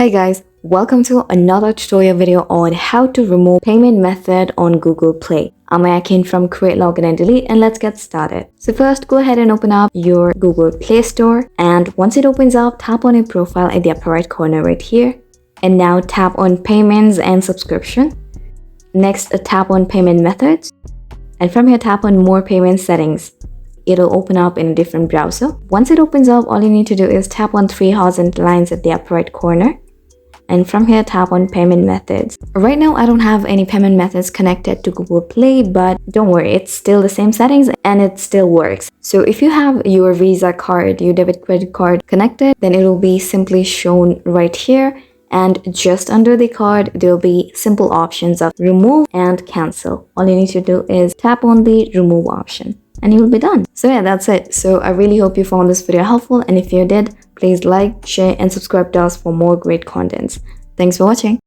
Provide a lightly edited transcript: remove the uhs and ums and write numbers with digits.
Hi guys, welcome to another tutorial video on how to remove payment method on Google Play. I'm Akin from Create, Login and Delete, and let's get started. So first, go ahead and open up your Google Play Store, and once it opens up, tap on your profile at the upper right corner right here, and now tap on Payments and Subscription. Next, tap on Payment Methods, and from here tap on More Payment Settings. It'll open up in a different browser. Once it opens up, all you need to do is tap on three horizontal lines at the upper right corner. And from here, tap on Payment Methods. Right now, I don't have any payment methods connected to Google Play, but don't worry, it's still the same settings and it still works. So if you have your Visa card, your debit credit card connected, then it will be simply shown right here. And just under the card, there'll be simple options of remove and cancel. All you need to do is tap on the remove option and you'll be done. So yeah, that's it. So I really hope you found this video helpful, and if you did, please like, share and subscribe to us for more great contents. Thanks for watching.